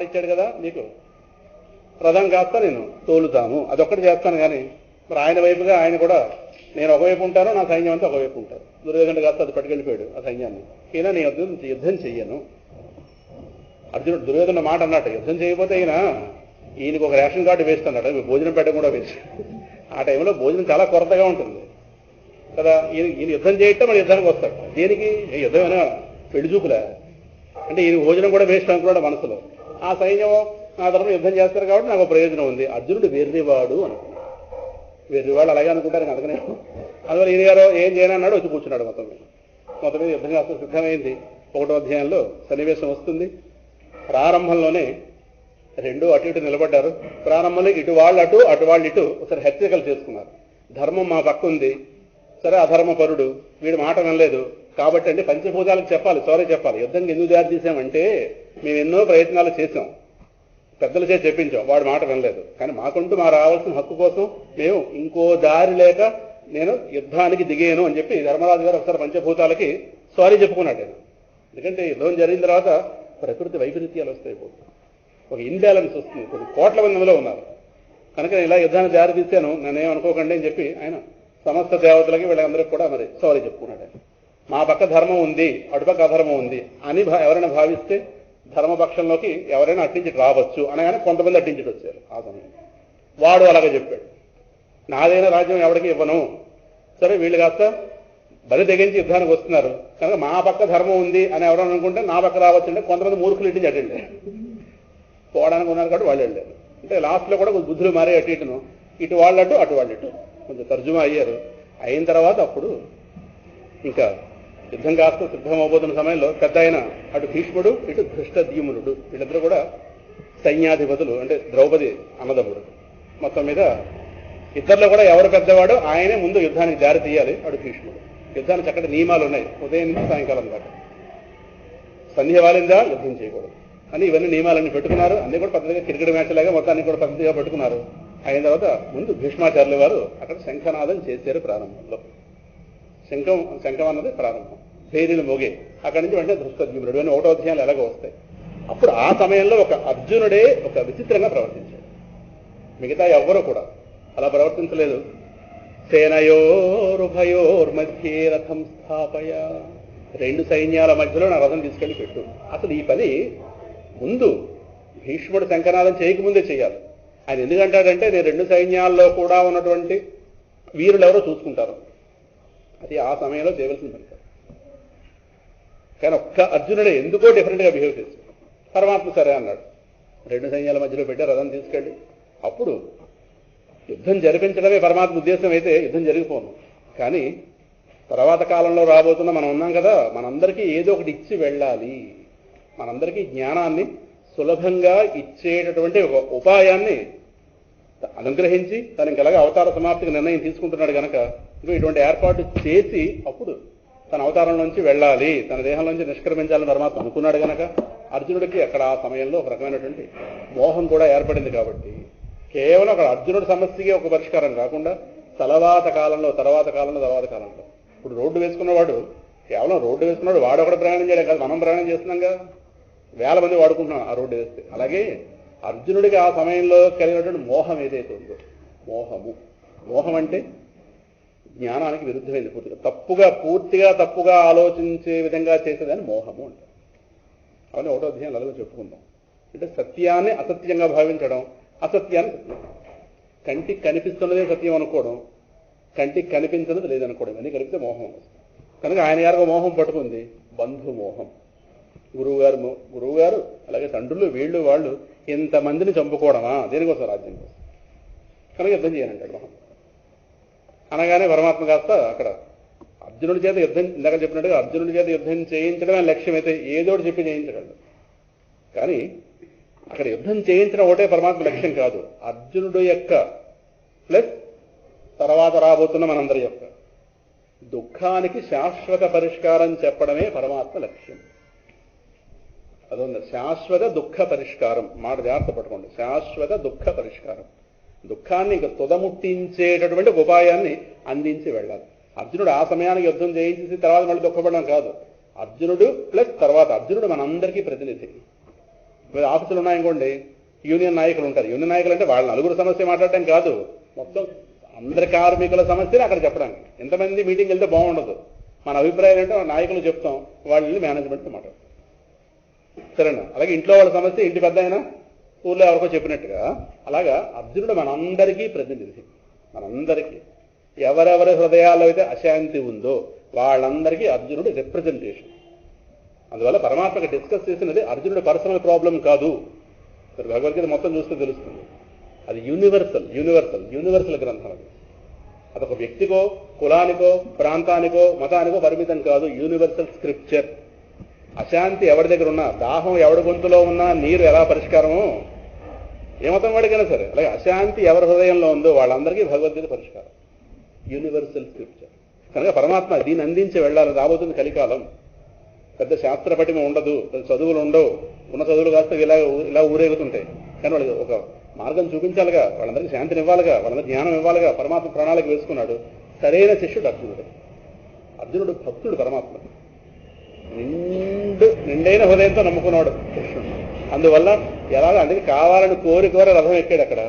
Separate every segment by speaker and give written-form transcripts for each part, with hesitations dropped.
Speaker 1: ఇచ్చాడు కదా నీకు, రథం కాస్త నేను తోలుతాను, అదొక్కటి చేస్తాను. కానీ మరి ఆయన వైపుగా ఆయన కూడా నేను ఒకవైపు ఉంటాను, నా సైన్యం అంతా ఒకవైపు ఉంటారు. దుర్యోధనుడు కాస్త అది పట్టుకెళ్ళిపోయాడు ఆ సైన్యాన్ని. ఈయన నేను యుద్ధం చెయ్యను. అర్జునుడు దుర్యోధన మాట అన్నట్టు, యుద్ధం చేయకపోతే ఈయనకు ఒక రేషన్ కార్డు వేస్తున్నాడు, భోజనం పెట్టడం కూడా వేస్ట్. ఆ టైంలో భోజనం చాలా కొరతగా ఉంటుంది కదా. ఈయన యుద్ధం చేయటం మన యుద్ధానికి వస్తాడు. దేనికి యుద్ధమైనా పెళ్లి చూపులే అంటే ఈయన భోజనం కూడా వేస్ట్ అనుకున్నాడు మనసులో. ఆ సైన్యం నా తరఫున యుద్ధం చేస్తారు కాబట్టి నాకు ప్రయోజనం ఉంది. అర్జునుడు వెర్రివాడు అనుకున్నాడు. వెర్రివాడు అలాగే అనుకుంటారు అందుకనే. అందువల్ల ఈయన గారు ఏం చేయనన్నాడు, వచ్చి కూర్చున్నాడు. మొత్తం మీద యుద్ధం కాస్త సిద్ధమైంది. 1వ అధ్యాయంలో సన్నివేశం వస్తుంది. ప్రారంభంలోనే రెండు అటు ఇటు నిలబడ్డారు. ప్రారంభంలో ఇటు వాళ్ళు అటు, అటు వాళ్ళు ఇటు ఒకసారి హెచ్చరికలు చేసుకున్నారు. ధర్మం మా పక్క ఉంది, సరే అధర్మపరుడు వీడు మాట వినలేదు కాబట్టి అంటే పంచభూతాలకు చెప్పాలి, సారీ చెప్పాలి. యుద్ధంకి ఎందుకు దారి తీసామంటే మేము ఎన్నో ప్రయత్నాలు చేసాం, పెద్దల చేసి చెప్పించాం, వాడు మాట వినలేదు. కానీ మాకంటూ మా రావాల్సిన హక్కు కోసం మేము ఇంకో దారి లేక నేను యుద్ధానికి దిగాను అని చెప్పి ధర్మరాజు గారు ఒకసారి పంచభూతాలకి సారీ చెప్పుకున్నాడు. ఎందుకంటే యుద్ధం జరిగిన తర్వాత ప్రకృతి వైపరీత్యాలు వస్తాయి, ఒక ఇన్బ్యాలెన్స్ వస్తుంది. కొన్ని కోట్ల మందిలో ఉన్నారు కనుక ఇలా యుద్ధాన్ని దారి తీశాను, నన్నేమనుకోకండి అని చెప్పి ఆయన సమస్త దేవతలకి వీళ్ళందరికీ కూడా మరి సారీ చెప్పుకున్నాడు. మా పక్క ధర్మం ఉంది, అటుపక్క అధర్మం ఉంది అని ఎవరైనా భావిస్తే ధర్మపక్షంలోకి ఎవరైనా అట్టించి రావచ్చు అనగానే కొంతమంది అట్టించి వచ్చారు. ఆ సమయం వాడు అలాగే చెప్పాడు, నాదైన రాజ్యం ఎవరికి ఇవ్వను. సరే వీళ్ళు కాస్త బలి తెగించి యుద్ధానికి వస్తున్నారు కనుక మా పక్క ధర్మం ఉంది అని ఎవరైనా అనుకుంటే నా పక్క రావచ్చు అంటే కొంతమంది మూర్ఖులు ఇంటించి అటెండి పోవడానికి ఉన్నారు కాబట్టి వాళ్ళు వెళ్ళారు. అంటే లాస్ట్లో కూడా కొంచెం బుద్ధులు మారే అటు ఇటును, ఇటు వాళ్ళట్టు అటు వాళ్ళట్టు కొంచెం తర్జుమా అయ్యారు. అయిన తర్వాత అప్పుడు ఇంకా యుద్ధం కాస్త సిద్ధమవబోతున్న సమయంలో పెద్ద ఆయన అటు భీష్ముడు ఇటు ధృష్టద్యుమ్నుడు వీళ్ళిద్దరూ కూడా సైన్యాధిపతులు, అంటే ద్రౌపది అన్నదమ్ముడు. మొత్తం మీద ఇద్దరిలో కూడా ఎవరు పెద్దవాడో ఆయనే ముందు యుద్ధానికి దారి తీయాలి. అటు భీష్ముడు. యుద్ధానికి చక్కటి నియమాలు ఉన్నాయి, ఉదయం నుంచి సాయంకాలం దాకా. సంధ్య వాలిందా యుద్ధం చేయకూడదు అని ఇవన్నీ నియమాలన్నీ పెట్టుకున్నారు. అన్ని కూడా పద్ధతిగా క్రికెట్ మ్యాచ్ లాగా మొత్తాన్ని కూడా పద్ధతిగా పెట్టుకున్నారు. అయిన తర్వాత ముందు భీష్మాచార్యుల వారు అక్కడ శంఖనాదం చేశారు. ప్రారంభంలో శంఖం అన్నది ప్రారంభం, భేరీలు మోగే. అక్కడి నుంచి వెంటనే ధృష్టద్యుమ్నుడు అని 1వ అధ్యాయాలు ఎలాగో వస్తాయి. అప్పుడు ఆ సమయంలో ఒక అర్జునుడే ఒక విచిత్రంగా ప్రవర్తించాడు. మిగతా ఎవ్వరూ కూడా అలా ప్రవర్తించలేదు. సేనయోరుభయోర్మధ్యే రథం స్థాపయ, రెండు సైన్యాల మధ్యలో నా రథం తీసుకెళ్లి పెట్టు. అసలు ఈ పని ముందు భీష్ముడు శంఖనాదం చేయకముందే చేయాలి. ఆయన ఎందుకంటాడంటే నేను రెండు సైన్యాల్లో కూడా ఉన్నటువంటి వీరులు ఎవరో చూసుకుంటారు, అది ఆ సమయంలో చేయవలసిన పని. కానీ ఒక్క అర్జునుడే ఎందుకో డిఫరెంట్గా బిహేవ్ చేశాడు. పరమాత్మ సరే అన్నాడు, రెండు సైన్యాల మధ్యలో పెట్టి రథం తీసుకెళ్ళి అప్పుడు యుద్ధం జరిపించడమే పరమాత్మ ఉద్దేశం అయితే యుద్ధం జరిగిపోను. కానీ తర్వాత కాలంలో రాబోతున్న మనం ఉన్నాం కదా, మనందరికీ ఏదో ఒకటి ఇచ్చి వెళ్ళాలి. మనందరికీ జ్ఞానాన్ని సులభంగా ఇచ్చేటటువంటి ఒక ఉపాయాన్ని అనుగ్రహించి తనకి ఎలాగ అవతార సమాప్తికి నిర్ణయం తీసుకుంటున్నాడు కనుక ఇటువంటి ఏర్పాటు చేసి అప్పుడు తన అవతారం నుంచి వెళ్ళాలి, తన దేహం నుంచి నిష్క్రమించాలని పరమాత్మ అనుకున్నాడు కనుక అర్జునుడికి అక్కడ ఆ సమయంలో ఒక రకమైనటువంటి మోహం కూడా ఏర్పడింది. కాబట్టి కేవలం అక్కడ అర్జునుడి సమస్యకి ఒక పరిష్కారం కాకుండా తర్వాత కాలంలో ఇప్పుడు రోడ్డు వేసుకున్నవాడు కేవలం రోడ్డు వేసుకున్నాడు వాడు ఒకటి ప్రయాణం చేయడం కాదు, మనం ప్రయాణం చేస్తున్నాం కదా, వేల మంది వాడుకుంటున్నాం ఆ రోడ్డు వేస్తే. అలాగే అర్జునుడికి ఆ సమయంలో కలిగినటువంటి మోహం ఏదైతే ఉందో, మోహం అంటే జ్ఞానానికి విరుద్ధమైంది, పూర్తిగా తప్పుగా ఆలోచించే విధంగా చేసేదని మోహము అంటారు. అవన్నీ 1వ అధ్యాయం అలాగే చెప్పుకుందాం. అంటే సత్యాన్ని అసత్యంగా భావించడం, అసత్యాన్ని సత్యం, కంటికి కనిపిస్తున్నదే సత్యం అనుకోవడం, కంటికి కనిపించినది లేదనుకోవడం, ఇవన్నీ కలిపితే మోహం వస్తుంది. కనుక ఆయన గారు మోహం పట్టుకుంది, బంధుమోహం. గురువు గారు అలాగే తండ్రులు వీళ్ళు వాళ్ళు ఇంతమందిని చంపుకోవడమా, దేనికోసం రాజ్యం కోసం, కనుక యుద్ధం చేయనంటాడు మోహం. అనగానే పరమాత్మ కాస్త అక్కడ అర్జునుడి చేత యుద్ధం, ఇందాక చెప్పినట్టుగా అర్జునుడి చేత యుద్ధం చేయించడమే లక్ష్యం అయితే ఏదోటి చెప్పి చేయించగలడు. కానీ అక్కడ యుద్ధం చేయించడం ఒకటే పరమాత్మ లక్ష్యం కాదు, అర్జునుడు యొక్క ప్లస్ తర్వాత రాబోతున్న మనందరి యొక్క దుఃఖానికి శాశ్వత పరిష్కారం చెప్పడమే పరమాత్మ లక్ష్యం. అదొంది శాశ్వత దుఃఖ పరిష్కారం, మాట జాగ్రత్త పట్టుకోండి, శాశ్వత దుఃఖ పరిష్కారం. దుఃఖాన్ని ఇంకా తుదముట్టించేటటువంటి ఉపాయాన్ని అందించి వెళ్ళాలి. అర్జునుడు ఆ సమయానికి యుద్ధం చేయించేసి తర్వాత మళ్ళీ దుఃఖపడడం కాదు, అర్జునుడు ప్లస్ తర్వాత అర్జునుడు మనందరికీ ప్రతినిధి. మీరు ఆఫీసులు ఉన్నాయనుకోండి, యూనియన్ నాయకులు ఉంటారు. యూనియన్ నాయకులు అంటే వాళ్ళ నలుగురు సమస్య మాట్లాడటం కాదు, మొత్తం అందరి కార్మికుల సమస్యని అక్కడ చెప్పడానికి. ఎంతమంది మీటింగ్ వెళ్తే బాగుండదు, మన అభిప్రాయం ఏంటో నాయకులు చెప్తాం, వాళ్ళని మేనేజ్మెంట్తో మాట్లాడతాం. సరేనా? అలాగే ఇంట్లో వాళ్ళ సమస్య ఇంటి పెద్ద అయినా ఊళ్ళో ఎవరికో చెప్పినట్టుగా, అలాగా అర్జునుడు మనందరికీ ప్రతినిధి. మనందరికీ ఎవరెవరి హృదయాల్లో అయితే అశాంతి ఉందో వాళ్ళందరికీ అర్జునుడు రిప్రజెంటేషన్. అందువల్ల పరమాత్మకి డిస్కస్ చేసినది అర్జునుడి పర్సనల్ ప్రాబ్లం కాదు. భగవద్గీత మొత్తం చూస్తే తెలుస్తుంది. అది యూనివర్సల్ గ్రంథం. అది అదొక వ్యక్తికో, కులానికో, ప్రాంతానికో, మతానికో పరిమితం కాదు. Universal scripture. అశాంతి ఎవరి దగ్గర ఉన్నా, దాహం ఎవడి గొంతులో ఉన్నా నీరు ఎలా పరిష్కారమో, ఏ మతం వాడికైనా సరే, అలాగే అశాంతి ఎవరి హృదయంలో ఉందో వాళ్ళందరికీ భగవద్గీత పరిష్కారం. Universal scripture. కనుక పరమాత్మ దీన్ని అందించి వెళ్ళాలి. రాబోతుంది కలికాలం. పెద్ద శాస్త్ర పటిమ ఉండదు, పెద్ద చదువులు ఉండవు, ఉన్న చదువులు కాస్త ఇలా ఊరేగుతుంటాయి. కానీ వాళ్ళకి ఒక మార్గం చూపించాలిగా, వాళ్ళందరికీ శాంతిని ఇవ్వాలిగా, వాళ్ళందరికీ జ్ఞానం ఇవ్వాలిగా. పరమాత్మ ప్రణాళిక వేసుకున్నాడు. సరైన శిష్యుడు అర్జునుడు. అర్జునుడు భక్తుడు, పరమాత్మ నిండైన హృదయంతో నమ్ముకున్నాడు శిష్యుడు. అందువల్ల ఎలాగ అందుకే కావాలని కోరి రథం ఎక్కాడు. అక్కడ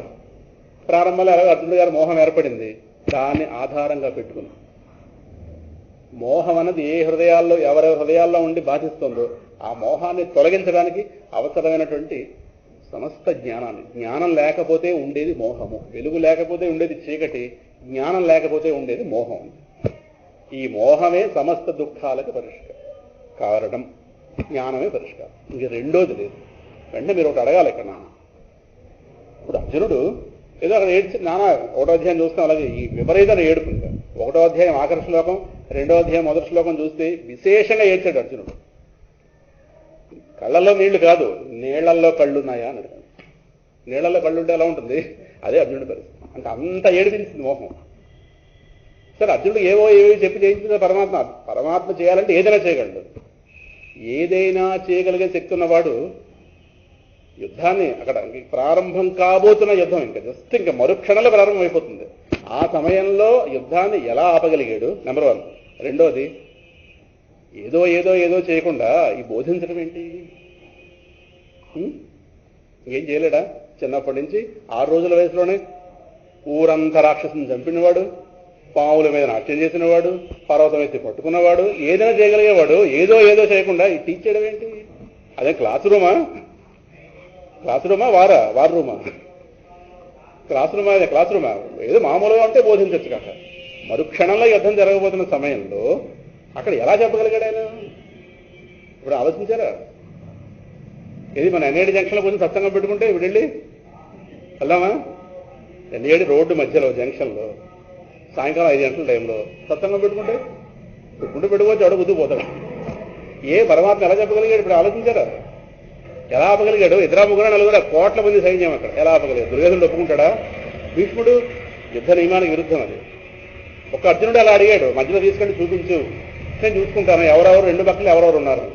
Speaker 1: ప్రారంభంలో ఎలాగో అర్జునుడు గారు మోహం ఏర్పడింది, దాన్ని ఆధారంగా పెట్టుకుని. మోహం అన్నది ఏ హృదయాల్లో ఎవరెవరి హృదయాల్లో ఉండి బాధిస్తుందో ఆ మోహాన్ని తొలగించడానికి అవసరమైనటువంటి సమస్త జ్ఞానాన్ని. జ్ఞానం లేకపోతే ఉండేది మోహము, వెలుగు లేకపోతే ఉండేది చీకటి, జ్ఞానం లేకపోతే ఉండేది మోహం. ఈ మోహమే సమస్త దుఃఖాలకు కారణం, జ్ఞానమే పరిష్కారం. ఇంక రెండోది లేదు. వెంటనే మీరు ఒకటి అడగాలి ఇక్కడ. ఇప్పుడు అర్జునుడు ఏదో అక్కడ ఏడ్చి ఒకటో అధ్యాయం చూస్తాం, అలాగే ఈ విపరీతమైన ఏడుపు. ఒకటో అధ్యాయం ఆఖరి శ్లోకం, రెండో అధ్యాయం మొదటి శ్లోకం చూస్తే విశేషంగా ఏడ్చాడు అర్జునుడు. కళ్ళల్లో నీళ్లు కాదు, నీళ్లల్లో కళ్ళున్నాయా అని అడగాలి. నీళ్లలో కళ్ళుంటే ఎలా ఉంటుంది? అదే అర్జునుడి పరిస్థితి. అంటే అంత ఏడిపించింది మోహం. సరే, అర్జునుడు ఏవి చెప్పి చేయించిందో పరమాత్మ చేయాలంటే ఏదైనా చేయగలడు. ఏదైనా చేయగలిగే శక్తి ఉన్నవాడు యుద్ధాన్ని అక్కడ ప్రారంభం కాబోతున్న యుద్ధం ఇంకా మరుక్షణంలో ప్రారంభం అయిపోతుంది. ఆ సమయంలో యుద్ధాన్ని ఎలా ఆపగలిగాడు? నెంబర్ 1. రెండోది, ఏదో చేయకుండా ఈ బోధించడం ఏంటి? ఏం చేయలేడా? చిన్నప్పటి నుంచి 6 రోజుల వయసులోనే ఊరంతా రాక్షసుని చంపినవాడు, పాముల మీద నాట్యం చేసినవాడు, పర్వతం ఎత్తి పట్టుకున్నవాడు, ఏదైనా చేయగలిగేవాడు ఏదో చేయకుండా ఈ టీచ్ చేయడం ఏంటి? అదే క్లాస్ రూమా వార్ రూమా? క్లాస్ రూమా? ఏదో మామూలుగా అంటే బోధించవచ్చు కాక మరుక్షణంలో యుద్ధం జరగబోతున్న సమయంలో అక్కడ ఎలా చెప్పగలిగాడు ఆయన? ఇప్పుడు ఆలోచించారా? ఇది మన ఎన్ఏడి జంక్షన్లో కొంచెం సత్సంగం పెట్టుకుంటే ఇప్పుడు వెళ్ళి వెళ్దామా? ఎన్ఏడి రోడ్డు మధ్యలో జంక్షన్లో సాయంకాలం 5 గంటల టైంలో సత్సంగం పెట్టుకుంటే పెట్టుకోవచ్చు, ఎవడ గుద్దుకుపోతాడు. పరమాత్మ ఎలా చెప్పగలిగాడు? ఇప్పుడు ఆలోచించారా? ఎలా ఆపగలిగాడు? 2 3 4 కోట్ల మంది సైన్యం అక్కడ ఎలా ఆపగలిగాడు? దుర్యోధనుడు ఒప్పుకుంటాడా? భీష్ముడు యుద్ధ నియమానికి విరుద్ధం అది. ఒక్క అర్జునుడు అలా అడిగాడు, మధ్యలో తీసుకెళ్ళి చూపించు, నేను చూసుకుంటాను ఎవరెవరు 2 పక్కన ఎవరెవరు ఉన్నారు.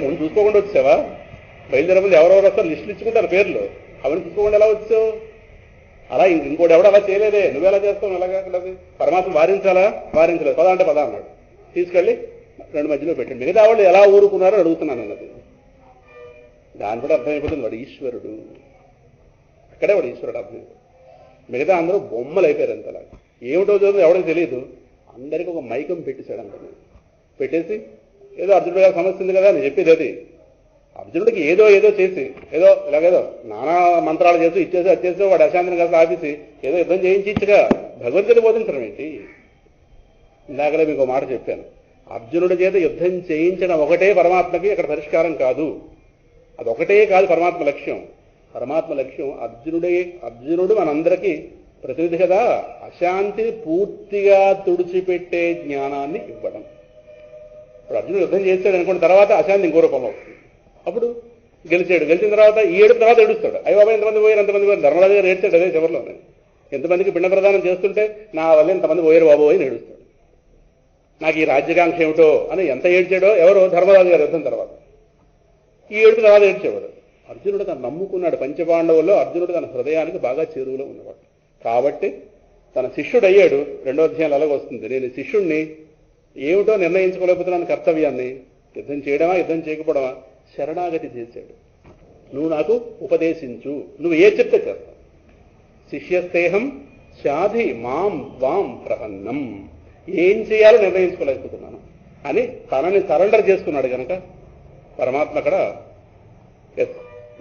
Speaker 1: ముందు చూసుకోకుండా వచ్చావా? బయలుదేరే ముందు ఎవరెవరు వస్తారు లిస్టులు ఇచ్చుకుంటారు పేర్లు, అవన్నీ చూసుకోకుండా ఎలా వచ్చావు? అలా ఇంకోటి ఎవడు అలా చేయలేదే, నువ్వెలా చేస్తావు? అలాగా పరమాత్మ వారించలేదు. పద అంటే పద అన్నాడు. తీసుకెళ్ళి 2 మధ్యలో పెట్టండి. మిగతా వాళ్ళు ఎలా ఊరుకున్నారో అడుగుతున్నాను అన్నది. దాని కూడా అర్థమైపోతుంది, వాడు ఈశ్వరుడు. అక్కడే వాడు ఈశ్వరుడు అర్థమైపోతుంది. మిగతా అందరూ బొమ్మలు అయిపోయారు అంతలా. ఏమిటో చదువు ఎవరికి తెలియదు. అందరికీ ఒక మైకం పెట్టేశాడు అంత. పెట్టేసి ఏదో అర్జునుడు గారు సమస్య ఉంది కదా అని చెప్పేది. అది అర్జునుడికి ఏదో చేసి ఇలాగేదో నానా మంత్రాలు చేసి ఇచ్చేసి వచ్చేసి వాడు అశాంతిని కాస్త ఆపేసి ఏదో యుద్ధం చేయించగా భగవద్గీత బోధించడం ఏంటి? ఇందాకలే మీకు మాట చెప్పాను, అర్జునుడి చేత యుద్ధం చేయించడం ఒకటే పరమాత్మకి అక్కడ పరిష్కారం కాదు. అదొకటే కాదు పరమాత్మ లక్ష్యం. పరమాత్మ లక్ష్యం అర్జునుడు మనందరికీ ప్రతినిధి కదా. అశాంతిని పూర్తిగా తుడిచిపెట్టే జ్ఞానాన్ని ఇవ్వడం. ఇప్పుడు అర్జునుడు యుద్ధం చేస్తాడు అనుకున్న తర్వాత అశాంతి ఇంకో రూపంలో వస్తుంది. అప్పుడు గెలిచిన తర్వాత ఈ ఏడుపు తర్వాత ఏడుస్తాడు. అయ్యో బాబా ఎంతమంది పోయారు ధర్మరాజు గారు ఏడ్చాడు అదే చివరిలోనే. ఎంతమందికి పిండ ప్రదానం చేస్తుంటే నా వల్ల ఎంతమంది పోయారు బాబు అని ఏడుస్తాడు. నాకు ఈ రాజ్యకాంక్ష ఏమిటో అని ఎంత ఏడ్చాడో ఎవరో ధర్మరాజు గారు యుద్ధం తర్వాత. ఈ ఏడుపు తర్వాత ఏడ్చేవాడు. అర్జునుడు తను నమ్ముకున్నాడు. పంచపాండవుల్లో అర్జునుడు తన హృదయానికి బాగా చేరువలో ఉన్నవాడు కాబట్టి తన శిష్యుడు అయ్యాడు. 2వ అధ్యాయంలో అలాగ వస్తుంది. నేను శిష్యుణ్ణి ఏమిటో నిర్ణయించుకోలేకపోతున్నాను కర్తవ్యాన్ని. యుద్ధం చేయడమా యుద్ధం చేయకపోవడమా? శరణాగతి చేశాడు. నువ్వు నాకు ఉపదేశించు, నువ్వు ఏ చెప్తే చేస్తావు. శిష్యస్తేహం శాధి మాం త్వాం ప్రపన్నం, ఏం చేయాలో నిర్ణయించుకోలేకపోతున్నాను అని తనని సరెండర్ చేసుకున్నాడు కనుక పరమాత్మ అక్కడ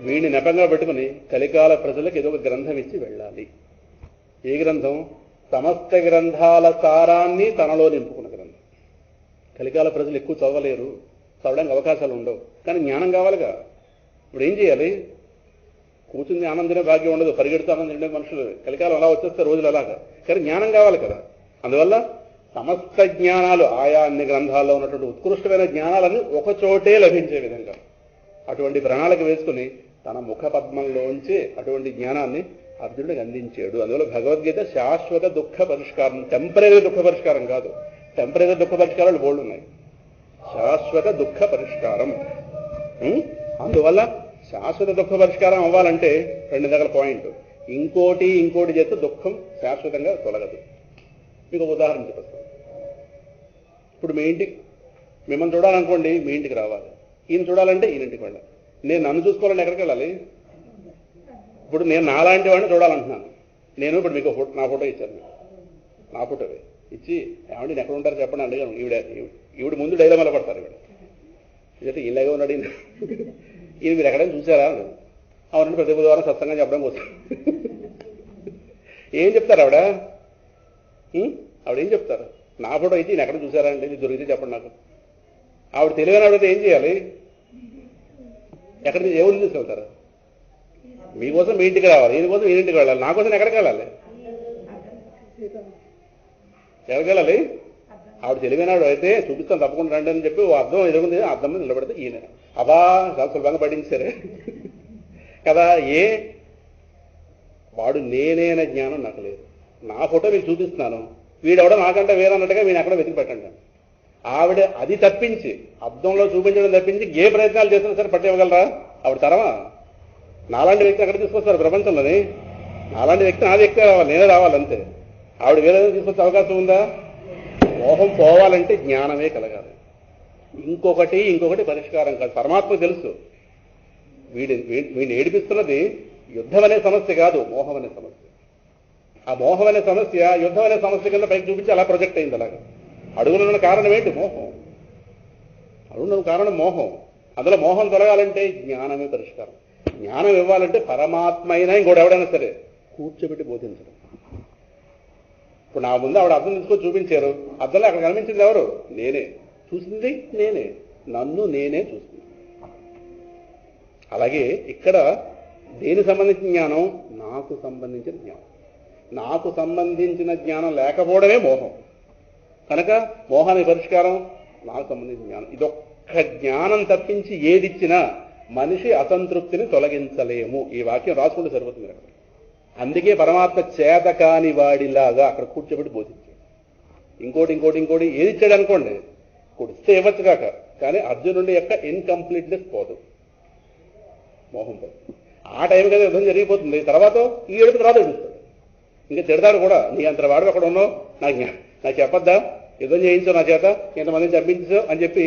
Speaker 1: వీడిని నెపంగా పెట్టుకుని కలికాల ప్రజలకు ఏదో ఒక గ్రంథం ఇచ్చి వెళ్ళాలి. ఏ గ్రంథం? సమస్త గ్రంథాల సారాన్ని తనలో నింపుకున్న గ్రంథం. కలికాల ప్రజలు ఎక్కువ చదవలేరు, చదవడానికి అవకాశాలు ఉండవు, కానీ జ్ఞానం కావాలిగా. ఇప్పుడు ఏం చేయాలి? కూర్చుని ఆనందనే భాగ్యం ఉండదు, పరిగెడుతూ ఆనందం ఉండే మనుషులు కలికాలం అలా వచ్చేస్తే రోజులు అలాగా. కానీ జ్ఞానం కావాలి కదా. అందువల్ల సమస్త జ్ఞానాలు ఆయా అన్ని గ్రంథాల్లో ఉన్నటువంటి ఉత్కృష్టమైన జ్ఞానాలను ఒకచోటే లభించే విధంగా అటువంటి ప్రణాళిక వేసుకుని తన ముఖ పద్మంలోంచి అటువంటి జ్ఞానాన్ని అర్జునుడికి అందించాడు. అందువల్ల భగవద్గీత శాశ్వత దుఃఖ పరిష్కారం, టెంపరీ దుఃఖ పరిష్కారం కాదు. టెంపరీ దుఃఖ పరిష్కారాలు బోల్డ్ ఉన్నాయి, శాశ్వత దుఃఖ పరిష్కారం. అందువల్ల శాశ్వత దుఃఖ పరిష్కారం అవ్వాలంటే రెండు దగ్గర పాయింట్, ఇంకోటి చేస్తే దుఃఖం శాశ్వతంగా తొలగదు. మీకు ఒక ఉదాహరణ చెప్పేస్తాను. ఇప్పుడు మీ ఇంటికి మిమ్మల్ని చూడాలనుకోండి, మీ ఇంటికి రావాలి. ఈయన చూడాలంటే ఈయన ఇంటికి వెళ్ళాలి. నేను నన్ను చూసుకోవాలంటే ఎక్కడికి వెళ్ళాలి? ఇప్పుడు నేను నాలాంటి వాడిని చూడాలంటున్నాను. నేను ఇప్పుడు మీకు నా ఫోటో ఇచ్చాను, నా ఫోటో ఇచ్చి ఏమంటే నేను ఎక్కడ ఉంటారో చెప్పండి అడిగాను. ఈవిడ ముందు డైలమాలో పడతారు. ఇదైతే ఇలాగే ఉన్నాడు ఈయన మీరు ఎక్కడైనా చూసారా? అవునండి, ప్రతి బుధవారం సత్సంగా చెప్పడం కోసం. ఏం చెప్తారు ఆవిడ? ఆవిడ ఏం చెప్తారు? నా ఫోటో ఇచ్చి ఈయన ఎక్కడ చూసారా అండి, ఇది దొరికితే చెప్పండి నాకు. ఆవిడ తెలియని ఆవిడైతే ఏం చేయాలి? ఎక్కడ ఏ ఊరిని తీసుకెళ్తారు? మీకోసం మీ ఇంటికి రావాలి, ఈయన కోసం ఈయన ఇంటికి వెళ్ళాలి. నా కోసం ఎక్కడికి వెళ్ళాలి? ఎక్కడికి వెళ్ళాలి? ఆవిడ తెలివైన ఆవిడ అయితే చూపిస్తాను తప్పకుండా రండి అని చెప్పి అర్థం ఎదుగుంది, అర్థం మీద నిలబడితే ఈయన అబా చాలా సులభంగా పట్టించారే కదా. వాడు నేనేన జ్ఞానం నాకు లేదు. నా ఫోటో మీకు చూపిస్తున్నాను, వీడెవడో నాకంటే వేరన్నట్టుగా వీడు ఎక్కడో వెతికి పెట్టండి. ఆవిడ అది తప్పించి, అద్దంలో చూపించడం తప్పించి ఏ ప్రయత్నాలు చేసినా సరే పట్టివ్వగలరా? ఆవిడ తరమా? నాలాంటి వ్యక్తి ఎక్కడ తీసుకొస్తారు ప్రపంచంలోని? నాలాంటి వ్యక్తి నా వ్యక్తి రావాలి, నేనే రావాలంతే. ఆవిడ వేరే తీసుకొచ్చే అవకాశం ఉందా? మోహం పోవాలంటే జ్ఞానమే కలగాలి. ఇంకొకటి పరిష్కారం కాదు. పరమాత్మ తెలుసు వీడిని ఏడిపిస్తున్నది యుద్ధం అనే సమస్య కాదు, మోహం అనే సమస్య. ఆ మోహం అనే సమస్య యుద్ధం అనే సమస్య కింద పైకి చూపించి అలా ప్రొజెక్ట్ అయింది. అలాగా అడుగునున్న కారణం ఏంటి? మోహం. అడుగునున్న కారణం మోహం. అందులో మోహం తొలగాలంటే జ్ఞానమే పరిష్కారం. జ్ఞానం ఇవ్వాలంటే పరమాత్మ అయినా ఇంకోటి ఎవడైనా సరే కూర్చోబెట్టి బోధించడం. ఇప్పుడు నా ముందు ఆవిడ అర్థం తీసుకొని చూపించారు, అర్థంలో అక్కడ కనిపించింది ఎవరు? నేనే. చూసింది నేనే, నన్ను నేనే చూసింది. అలాగే ఇక్కడ దేనికి సంబంధించిన జ్ఞానం? నాకు సంబంధించిన జ్ఞానం. నాకు సంబంధించిన జ్ఞానం లేకపోవడమే మోహం. కనుక మోహానికి పరిష్కారం నాకు సంబంధించిన జ్ఞానం. ఇదొక్క జ్ఞానం తప్పించి ఏదిచ్చినా మనిషి అసంతృప్తిని తొలగించలేము. ఈ వాక్యం రాసుకుంటే సరిపోతుంది అక్కడ. అందుకే పరమాత్మ చేత కాని వాడిలాగా అక్కడ కూర్చోబెట్టి బోధించాడు. ఇంకోటి ఏది ఇచ్చాడు అనుకోండి, కొడిస్తే ఇవ్వచ్చు కాక, కానీ అర్జునుడి యొక్క ఇన్కంప్లీట్నెస్ పోదు, మోహం పోదు. ఆ టైం కదా యుద్ధం జరిగిపోతుంది. తర్వాత ఈ ఏడుపు తర్వాత ఏడుస్తాడు, ఇంకా తిడతాడు కూడా. నీ అంత వాడు అక్కడ ఉన్నావు, నాకు చెప్పొద్దా, యుద్ధం చేయించావు నా చేత, ఎంతమందిని చంపించావు అని చెప్పి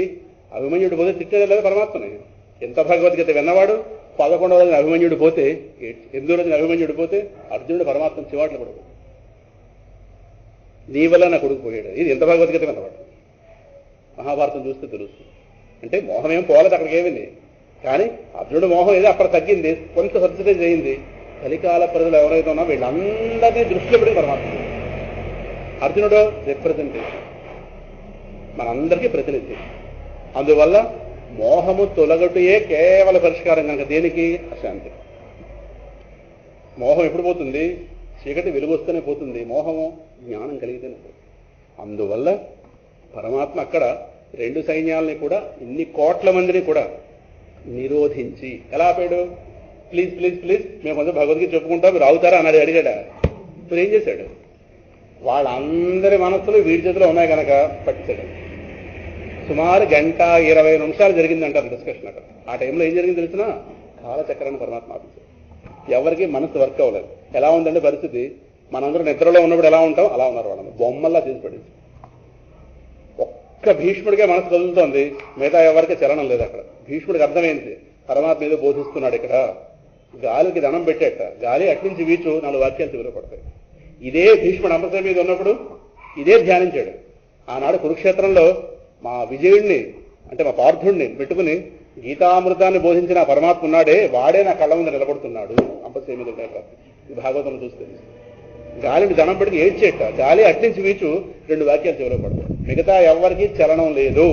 Speaker 1: అభిమన్యుడు పోతే తిట్టేదే లేదా పరమాత్మని? ఎంత భగవద్గీత విన్నవాడు 11వ రోజున అభిమన్యుడు పోతే, 8వ రోజున అభిమన్యుడు పోతే అర్జునుడు పరమాత్మ చివాట్లు పడదు. నీ వల్ల నా కొడుకు పోయాడు. ఇది ఎంత భగవద్గీత విన్నవాడు. మహాభారతం చూస్తే తెలుస్తుంది. అంటే మోహం ఏం పోలేదు, అక్కడికి ఏమైంది. కానీ అర్జునుడు మోహం ఏదో అక్కడ తగ్గింది, కొంత సబ్సిడైజ్ అయింది. కలికాల ప్రజలు ఎవరైతే ఉన్నా వీళ్ళందరినీ దృష్టిలో పెట్టి పరమాత్మ. అర్జునుడు రిప్రజెంటేషన్, మనందరికీ ప్రతినిధి. అందువల్ల మోహము తొలగటయే కేవల పరిష్కారం కనుక దేనికి? అశాంతి. మోహం ఎప్పుడు పోతుంది? చీకటి వెలుగొస్తూనే పోతుంది. మోహము జ్ఞానం కలిగితేనే పోతుంది. అందువల్ల పరమాత్మ అక్కడ 2 సైన్యాలని కూడా, ఇన్ని కోట్ల మందిని కూడా నిరోధించి ఎలా ఆపాడు? ప్లీజ్ ప్లీజ్ ప్లీజ్, మేము కొంచెం భగవద్గీత చెప్పుకుంటాం, మీరు అవుతారా అన్నాడు. అడిగాడా? ఇప్పుడు ఏం చేశాడు? వాళ్ళందరి మనస్సులు వీడి చేతిలో ఉన్నాయి కనుక పట్టించాడు. సుమారు 1:20 నిమిషాలు జరిగిందంటారు డిస్కషన్ అక్కడ. ఆ టైంలో ఏం జరిగింది తెలిసిన? కాలచక్రాన్ని పరమాత్మ ఆపించాడు. ఎవరికి మనసు వర్క్ అవ్వలేదు. ఎలా ఉందంటే పరిస్థితి, మనందరూ నిద్రలో ఉన్నప్పుడు ఎలా ఉంటాం అలా ఉన్నారు వాళ్ళందరూ, బొమ్మల్లా చేసి పడింది. ఒక్క భీష్ముడికే మనసు కదులుతోంది, మిగతా ఎవరికి చలనం లేదు అక్కడ. భీష్ముడికి అర్థమైంది పరమాత్మ ఏదో బోధిస్తున్నాడు ఇక్కడ. గాలికి దండం పెట్టేట, గాలి అట్నుంచి వీచు 4 వాక్యాలు చెవిలో పడతాయి. ఇదే భీష్ముడు అంబసం మీద ఉన్నప్పుడు ఇదే ధ్యానించాడు. ఆనాడు కురుక్షేత్రంలో మా విజయుడిని అంటే మా పార్థుడిని పెట్టుకుని గీతామృతాన్ని బోధించిన పరమాత్మ ఉన్నాడే, వాడే నా కళ్ళ ముందు నిలబడుతున్నాడు అంబసం మీద. ఈ భాగవతం చూస్తే గాలిని దండం పెడితే ఏడ్చేట, గాలి అట్నుంచి వీచు 2 వాక్యాలు చెవిలో పడతాయి. మిగతా ఎవరికి చలనం లేదు.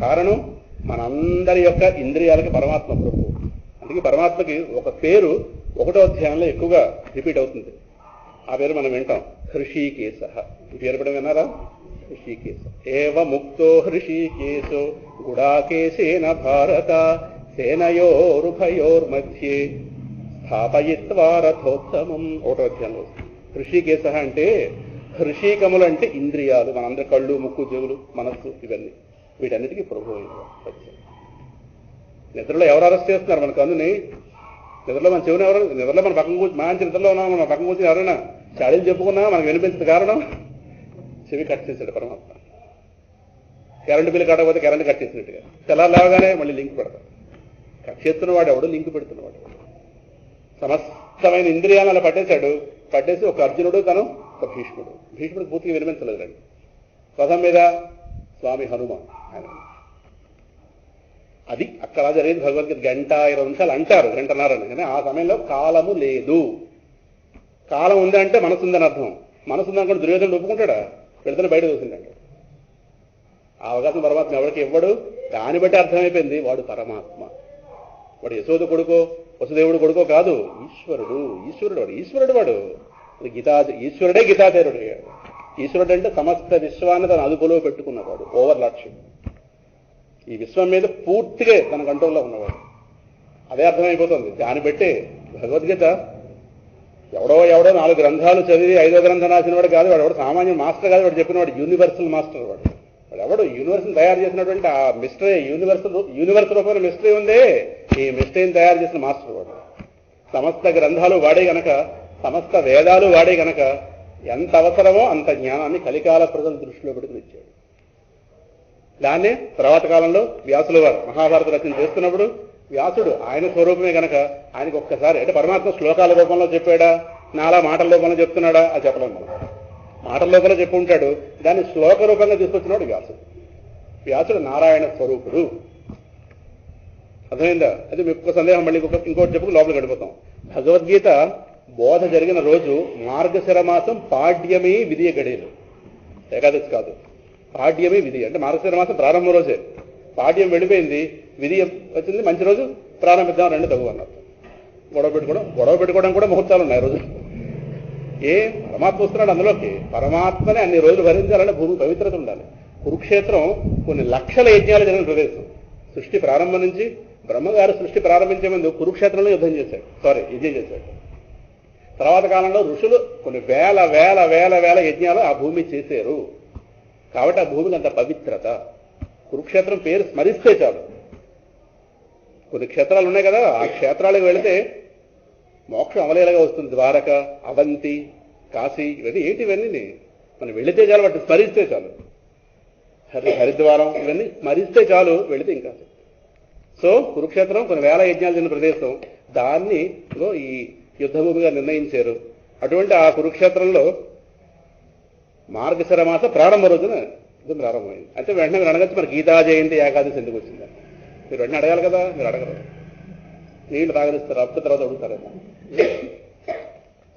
Speaker 1: కారణం మనందరి యొక్క ఇంద్రియాలకి పరమాత్మ ప్రభు. అందుకే పరమాత్మకి ఒక పేరు 1వ అధ్యాయంలో ఎక్కువగా రిపీట్ అవుతుంది. ఆ పేరు మనం వింటాం, హృషీకేశ. ఈ పేరు కూడా విన్నారా? హృషీకేశ. ఏవ ముక్తో హృషీకేశో గుడాకేశేన భారత సేనయోరుభయోర్మధ్యే స్థాపయిత్వా రథోత్తమం. 1వ అధ్యాయంలో హృషీకేశ అంటే హృషీకములు అంటే ఇంద్రియాలు, మనందరి కళ్ళు, ముక్కు, చెవులు, మనస్సు, ఇవన్నీ వీటన్నిటికీ ప్రభు అయిన సత్యం. నిద్రలో ఎవరు అరెస్ట్ చేస్తున్నారు మన కన్నుని? నిద్రలో మన చెవుని ఎవరు? నిద్రలో మన పక్కన కూర్చి మంచి నిద్రలో ఉన్నాం, మన పక్కన కూర్చొని ఎవరైనా చాడీలు చెప్పుకున్నా మనకు వినిపించదు. కారణం చెవి కట్ చేశాడు పరమాత్మ. కరెంటు బిల్లు కట్టకపోతే కరెంటు కట్ చేసినట్టుగా తెల్లారు లేవగానే మళ్ళీ లింక్ పెడతాడు. కట్ చేస్తున్నవాడు ఎవడు, లింక్ పెడుతున్నవాడు. సమస్తమైన ఇంద్రియాలను అలా పట్టేసి ఒక అర్జునుడు, తను ఒక భీష్ముడు. భీష్ముడు పూర్తిగా వినిపించలేదు రండి. రథం మీద స్వామి హనుమ ఆయన. అది అక్కడ జరిగింది. భగవద్గీత 1:20 నిమిషాలు అంటారు, 1:30 కానీ ఆ సమయంలో కాలము లేదు. కాలం ఉందంటే మనసు ఉందని అర్థం. మనసు ఉందనుకుంటే దుర్యోధనుడు ఒప్పుకుంటాడా? వెళుతున్న బయట చూసిందండి. ఆ అవకాశం పరమాత్మ ఎవరికి ఇవ్వడు. దాన్ని బట్టి అర్థమైపోయింది వాడు పరమాత్మ. వాడు యశోద కొడుకో వసుదేవుడు కొడుకో కాదు, ఈశ్వరుడు. వాడు ఈశ్వరుడే గీతాచార్యుడు అయ్యాడు. ఈశ్వరుడు అంటే సమస్త విశ్వాన్ని తన అదుపులో పెట్టుకున్నవాడు, ఓవర్లార్డ్షిప్. ఈ విశ్వం మీద పూర్తిగా తన కంట్రోల్లో ఉన్నవాడు. అదే అర్థమైపోతుంది. దాన్ని బట్టే భగవద్గీత ఎవడో 4 గ్రంథాలు చదివి 5వ గ్రంథం రాసిన వాడు కాదు. వాడు సామాన్య మాస్టర్ కాదు. వాడు చెప్పిన వాడు యూనివర్సల్ మాస్టర్. వాడు ఎవడు యూనివర్సల్ తయారు చేసినటువంటి ఆ మిస్టరీ, యూనివర్స్ రూపంలో మిస్టరీ ఉందే, ఈ మిస్టరీని తయారు చేసిన మాస్టర్ వాడు. సమస్త గ్రంథాలు వాడే గనక, సమస్త వేదాలు వాడే గనక ఎంత అవసరమో అంత జ్ఞానాన్ని కలికాల ప్రజల దృష్టిలో పెట్టుకుని ఇచ్చాడు. దాన్నే తర్వాత కాలంలో వ్యాసుల వారు మహాభారత రచన చేస్తున్నప్పుడు వ్యాసుడు ఆయన స్వరూపమే గనక ఆయనకు ఒక్కసారి అంటే పరమాత్మ శ్లోకాల రూపంలో చెప్పాడా, నాలా మాటల రూపంలో చెప్తున్నాడా అది చెప్పలేము మనం. మాటల రూపంలో చెప్పు ఉంటాడు, దాన్ని శ్లోక రూపంగా తీసుకొచ్చినాడు వ్యాసుడు నారాయణ స్వరూపుడు. అర్థమైందా? అది మీకు సందేహం. మళ్ళీ ఇంకోటి చెప్పు లోపలికి గడిపోతాం. భగవద్గీత బోధ జరిగిన రోజు మార్గశిర మాసం పాడ్యమే విధియ గడియలు, ఏకాదశి కాదు, పాడ్యమే విధి. అంటే మార్గశిర మాసం ప్రారంభం రోజే. పాడ్యం వెళ్ళిపోయింది, విధి వచ్చింది, మంచి రోజు ప్రారంభిద్దాం రండి తగు అన్నారు. గొడవ పెట్టుకోవడం కూడా ముహూర్తాలు ఉన్నాయి రోజు. పరమాత్మ వస్తున్నాడు అందులోకి. పరమాత్మని అన్ని రోజులు భరించాలంటే భూమి పవిత్రత ఉండాలి. కురుక్షేత్రం కొన్ని లక్షల యజ్ఞాలు జరిగిన ప్రదేశం. సృష్టి ప్రారంభం నుంచి బ్రహ్మగారు సృష్టి ప్రారంభించే ముందు కురుక్షేత్రంలో యజ్ఞం చేశాడు. తర్వాత కాలంలో ఋషులు కొన్ని వేల వేల వేల వేల యజ్ఞాలు ఆ భూమి చేశారు. కాబట్టి ఆ భూమికి అంత పవిత్రత. కురుక్షేత్రం పేరు స్మరిస్తే చాలు. కొన్ని క్షేత్రాలు ఉన్నాయి కదా, ఆ క్షేత్రాలకు వెళితే మోక్షం అవలేలగా వస్తుంది. ద్వారక, అవంతి, కాశీ, ఇవన్నీ మనం వెళితే చాలు, వాటిని స్మరిస్తే చాలు. హరిద్వారం ఇవన్నీ స్మరిస్తే చాలు, వెళితే ఇంకా. సో కురుక్షేత్రం కొన్ని వేల యజ్ఞాలు జరిగిన ప్రదేశం. దాన్ని ఈ యుద్ధభూమిగా నిర్ణయించారు. అటువంటి ఆ కురుక్షేత్రంలో మార్గశిర మాస ప్రారంభ రోజున యుద్ధం ప్రారంభమైంది. అంటే వెంటనే మీరు అడగచ్చు, మరి గీతా జయంతి ఏకాదశి ఎందుకు వచ్చిందని. మీరు వెంటనే అడగాలి కదా, మీరు అడగరు. నీళ్ళు తాగలిస్తారు, అప్పుడు తర్వాత అడుగుతారేమో.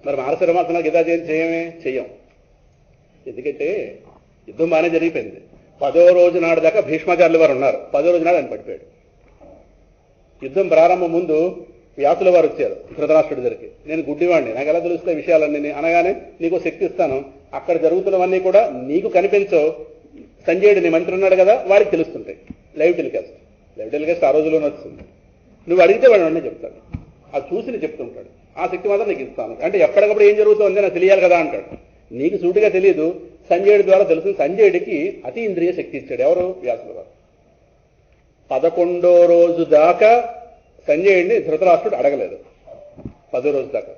Speaker 1: మరి మార్గశిర మాసంలో గీతా జయంతి చెయ్యం. ఎందుకంటే యుద్ధం బాగానే జరిగిపోయింది. 10వ రోజు నాడు దాకా భీష్మాచార్యుల వారు ఉన్నారు. 10వ రోజు నాడు ఆయన పడిపోయాడు. యుద్ధం ప్రారంభం ముందు వ్యాసుల వారు వచ్చారు ధృతరాష్ట్రుడి దగ్గరికి. నేను గుడ్డివాడిని, నాకు ఎలా తెలుస్తాయి విషయాలన్నీ అనగానే, నీకు శక్తి ఇస్తాను, అక్కడ జరుగుతున్నవన్నీ కూడా నీకు కనిపించవు. సంజయుడు నీ మంత్రి ఉన్నాడు కదా, వాడికి తెలుస్తుంటాయి. లైవ్ టెలికాస్ట్ ఆ రోజుల్లోనే వస్తుంది. నువ్వు అడిగితే వాడు అన్నీ చెప్తాడు. అది చూసి నేను చెప్తుంటాడు. ఆ శక్తి మాత్రం నీకు ఇస్తాను అంటే ఎప్పటికప్పుడు ఏం జరుగుతుందో నాకు తెలియాలి కదా అంటాడు. నీకు సూటిగా తెలియదు, సంజయుడి ద్వారా తెలుసు. సంజయుడికి అతి ఇంద్రియ శక్తి ఇచ్చాడు. ఎవరు? వ్యాసుల వారు. 11వ రోజు దాకా సంజయుడిని ధృతరాష్ట్రుడు అడగలేదు. 10వ రోజు దాకా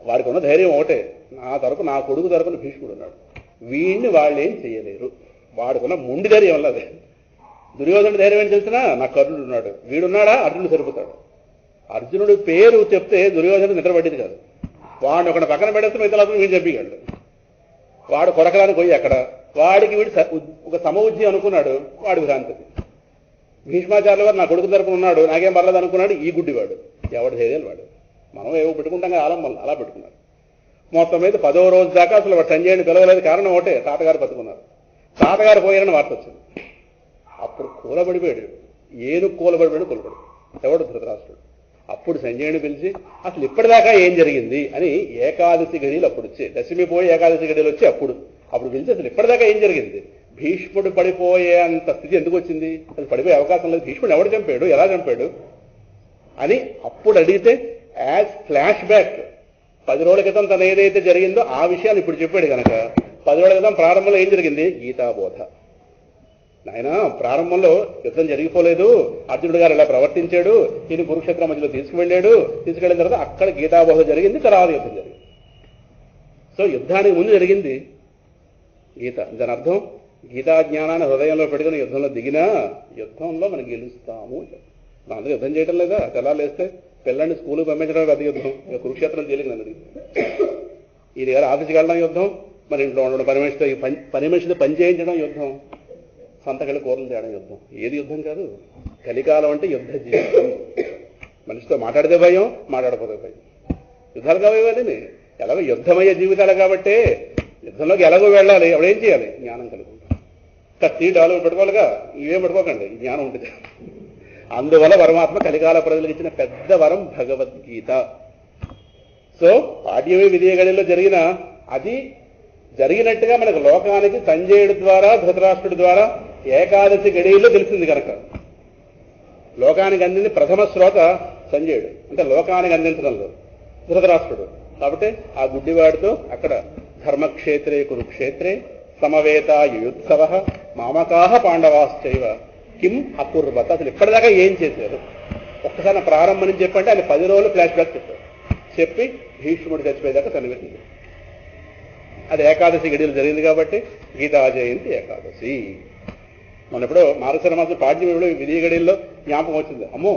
Speaker 1: వాడికి ఉన్న ధైర్యం ఒకటే, నా కొడుకు తరపున భీష్ముడు ఉన్నాడు, వీడిని వాళ్ళు ఏం చేయలేరు. వాడుకున్న ముండి ధైర్యం వల్ల అదే. దుర్యోధనుడు ధైర్యం ఏం తెలిసినా నాకు కర్ణుడు ఉన్నాడు, వీడున్నాడా అర్జునుడు సరిపోతాడు. అర్జునుడి పేరు చెప్తే దుర్యోధనుడు నిద్రపట్టింది కాదు. వాడిని ఒకటి పక్కన పెడేస్తే మిగతా వీడు చెప్పిగాడు. వాడు కొరకడానికి పోయి అక్కడ వాడికి వీడు ఒక సమవుజ్జి అనుకున్నాడు, వాడి భ్రాంతి. భీష్మాచార్యుల వారు నా కొడుకు తరపున ఉన్నాడు, నాకేం పర్లేదు అనుకున్నాడు ఈ గుడ్డివాడు. ఎవడు ధైర్యాలు వాడు. మనం ఏవో పెట్టుకుంటాం కదా ఆలంబం, అలా పెట్టుకున్నారు. మొత్తం మీద 10వ రోజు దాకా అసలు వాడు సంజయుని పిలవలేదు. కారణం ఒకటే, తాతగారు బతుకున్నారు. తాతగారు పోయారని వార్త వచ్చింది. అప్పుడు కూలబడిపోయాడు, ఏనుగు కూలబడిపోయాడు. ఎవడు? ధృతరాష్ట్రుడు. అప్పుడు సంజయుని పిలిచి అసలు ఇప్పటిదాకా ఏం జరిగింది అని ఏకాదశి గడియలు అప్పుడు వచ్చి, దశమి పోయి ఏకాదశి గడియలు వచ్చి అప్పుడు పిలిచి అసలు ఇప్పటిదాకా ఏం జరిగింది, భీష్ముడు పడిపోయే అంత స్థితి ఎందుకు వచ్చింది, అసలు పడిపోయే అవకాశం లేదు, భీష్ముడు ఎవడు చంపాడు, ఎలా చంపాడు అని అప్పుడు అడిగితే యాజ్ ఫ్లాష్ బ్యాక్ 10 రోజుల క్రితం తను ఏదైతే జరిగిందో ఆ విషయాన్ని ఇప్పుడు చెప్పాడు కనుక 10 రోజుల క్రితం ప్రారంభంలో ఏం జరిగింది, గీతాబోధ. నాయన ప్రారంభంలో యుద్ధం జరిగిపోలేదు, అర్జునుడు గారు ఇలా ప్రవర్తించాడు, ఈయన కురుక్షేత్రం మధ్యలో తీసుకెళ్లిన తర్వాత అక్కడ గీతాబోధ జరిగింది, తర్వాత యుద్ధం జరిగింది. సో యుద్ధానికి ముందు జరిగింది గీత. దాని అర్థం గీతా జ్ఞానాన్ని హృదయంలో పెట్టుకుని యుద్ధంలో దిగినా యుద్ధంలో మనం గెలుస్తాము. అందరూ యుద్ధం చేయడం లేదా, తెల్లాలేస్తే పిల్లల్ని స్కూల్కి పంపించడం పెద్ద యుద్ధం, ఇక కురుక్షేత్రం తేలిక నన్ను ఇది గారు ఆఫీస్కి వెళ్ళడం యుద్ధం, మరి ఇంట్లో ఉండడం పని మనిషితో పని చేయించడం యుద్ధం, సంతకెళ్ళి కూరలు చేయడం యుద్ధం. ఏది యుద్ధం కాదు. కలికాలం అంటే యుద్ధ జీవితం. మనిషితో మాట్లాడితే భయం, మాట్లాడకపోతే భయం. యుద్ధాలు కావాలి, ఎలాగో యుద్ధమయ్యే జీవితాలు కాబట్టే యుద్ధంలోకి ఎలాగో వెళ్ళాలి. అప్పుడేం చేయాలి, జ్ఞానం కలుగుతుంది. కత్తి డాలు పెట్టుకోవాలిగా, ఇవేం పెట్టుకోకండి, జ్ఞానం ఉంటుంది. అందువల్ల పరమాత్మ కలికాల ప్రజలకు ఇచ్చిన పెద్ద వరం భగవద్గీత. సో పాడ్యమి విజయ గడిలో జరిగిన అది జరిగినట్టుగా మనకు లోకానికి సంజయుడి ద్వారా ధృతరాష్ట్రుడి ద్వారా ఏకాదశి గడియల్లో తెలిసింది కనుక లోకానికి అందింది ప్రథమ శ్రోత సంజయుడు, అంటే లోకానికి అందించడంలో ధృతరాష్ట్రుడు. కాబట్టి ఆ గుడ్డివాడితో అక్కడ ధర్మక్షేత్రే కురుక్షేత్రే సమవేత యుయుత్సవ మామకాహ పాండవాశ్చైవ కిం అకుర్వత. అసలు ఇప్పటిదాకా ఏం చేశారు ఒక్కసారి నా ప్రారంభం నుంచి చెప్పంటే ఆయన 10 రోజులు ఫ్లాష్ బ్యాక్ చెప్పారు. చెప్పి భీష్ముడు చచ్చిపోయేదాకా సన్నివేశం. అది ఏకాదశి గడియలు జరిగింది కాబట్టి గీతా జయంతి ఏకాదశి. మన ఎప్పుడో మార్గశిర మాసం పాడ్యమిలో విధియ గడియల్లో జ్ఞాపకం వచ్చింది, అమ్మో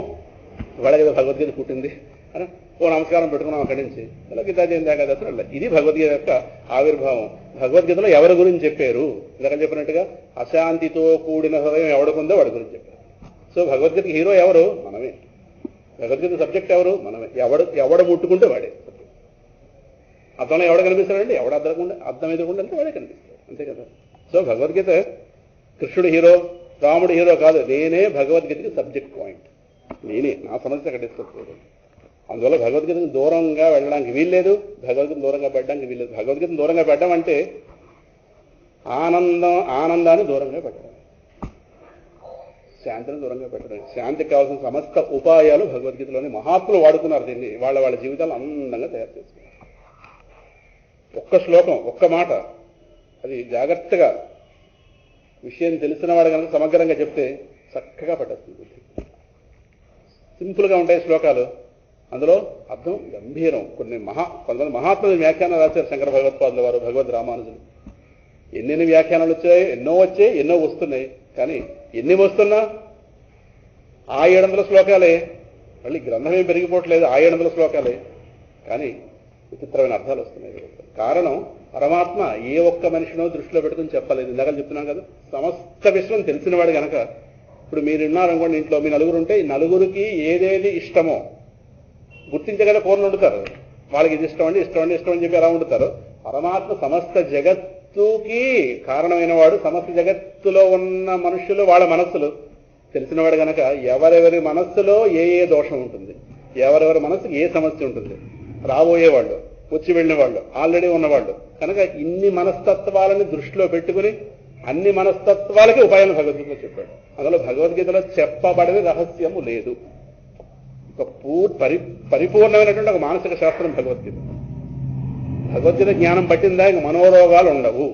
Speaker 1: ఇవాళ కదా భగవద్గీత పుట్టింది అని ఓ నమస్కారం పెట్టుకున్నాం అక్కడి నుంచి. ఇలా గీతా జయంతి ఏకాదశి అలా. ఇది భగవద్గీత యొక్క ఆవిర్భావం. భగవద్గీతలో ఎవరి గురించి చెప్పారు, ఇందాక చెప్పినట్టుగా అశాంతితో కూడిన హృదయం ఎవడుకుందో వాడి గురించి చెప్పారు. సో భగవద్గీత హీరో ఎవరు, మనమే. భగవద్గీత సబ్జెక్ట్ ఎవరు, మనమే. ఎవడు ముట్టుకుంటే వాడే. అర్థంలో ఎవడ కనిపిస్తాడండి, ఎవడ అర్థం ఎదురకుండా అంటే వాడే కనిపిస్తాడు, అంతే కదా. సో భగవద్గీత కృష్ణుడు హీరో, రాముడు హీరో కాదు, నేనే భగవద్గీతకి సబ్జెక్ట్ పాయింట్. నేనే నా సమస్య అక్కడ తీసుకొచ్చాడు. అందువల్ల భగవద్గీతను దూరంగా వెళ్ళడానికి వీల్లేదు, భగవద్గీతను దూరంగా పెట్టడానికి వీల్లేదు. భగవద్గీతను దూరంగా పెట్టడం అంటే ఆనందాన్ని దూరంగా పెట్టడం, శాంతిని దూరంగా పెట్టడం. శాంతికి కావాల్సిన సమస్త ఉపాయాలు భగవద్గీతలోని మహాత్ములు వాడుకున్నారు. దీన్ని వాళ్ళ జీవితాలు అందంగా తయారు చేసుకున్నారు. ఒక్క శ్లోకం, ఒక్క మాట, అది జాగ్రత్తగా విషయం తెలిసిన వాడు కనుక సమగ్రంగా చెప్తే చక్కగా పట్టేస్తుంది. సింపుల్గా ఉంటాయి శ్లోకాలు, అందులో అర్థం గంభీరం. కొంతమంది మహాత్ములు వ్యాఖ్యానాలు రాశారు. శంకర భగవత్పాదుల వారు, భగవద్ రామానుజులు. ఎన్నెన్ని వ్యాఖ్యానాలు వచ్చాయి, ఎన్నో వస్తున్నాయి. కానీ ఎన్ని వస్తున్నా ఆ 700 శ్లోకాలే. మళ్ళీ గ్రంథం ఏం పెరిగిపోవట్లేదు, ఆ 700 శ్లోకాలే. కానీ విచిత్రమైన అర్థాలు వస్తున్నాయి. కారణం పరమాత్మ ఏ ఒక్క మనిషినో దృష్టిలో పెట్టుకుని చెప్పలేదు. ఇందాక చెప్తున్నాం కదా, సమస్త విశ్వం తెలిసినవాడు కనుక. ఇప్పుడు మీరున్నారనుకోండి, ఇంట్లో మీ నలుగురు ఉంటే ఈ నలుగురికి ఏదేది ఇష్టమో గుర్తించగల కూరలు వండుతారు. వాళ్ళకి ఇది ఇష్టం అని చెప్పి ఎలా వండుతారు. పరమాత్మ సమస్త జగత్తుకి కారణమైన వాడు. సమస్త జగత్తులో ఉన్న మనుషులు వాళ్ళ మనస్సులు తెలిసినవాడు కనుక ఎవరెవరి మనస్సులో ఏ దోషం ఉంటుంది, ఎవరెవరి మనస్సుకి ఏ సమస్య ఉంటుంది, రాబోయేవాళ్ళు, వచ్చి వెళ్ళిన వాళ్ళు, ఆల్రెడీ ఉన్నవాళ్ళు కనుక ఇన్ని మనస్తత్వాలని దృష్టిలో పెట్టుకుని అన్ని మనస్తత్వాలకి ఉపాయాలను భగవద్గీతలో చెప్పాడు. అందులో భగవద్గీతలో చెప్పబడని రహస్యము లేదు. ఒక పరిపూర్ణమైనటువంటి ఒక మానసిక శాస్త్రం భగవద్గీత. భగవద్గీత జ్ఞానం పట్టిందా ఇంక మనోరోగాలు ఉండవు.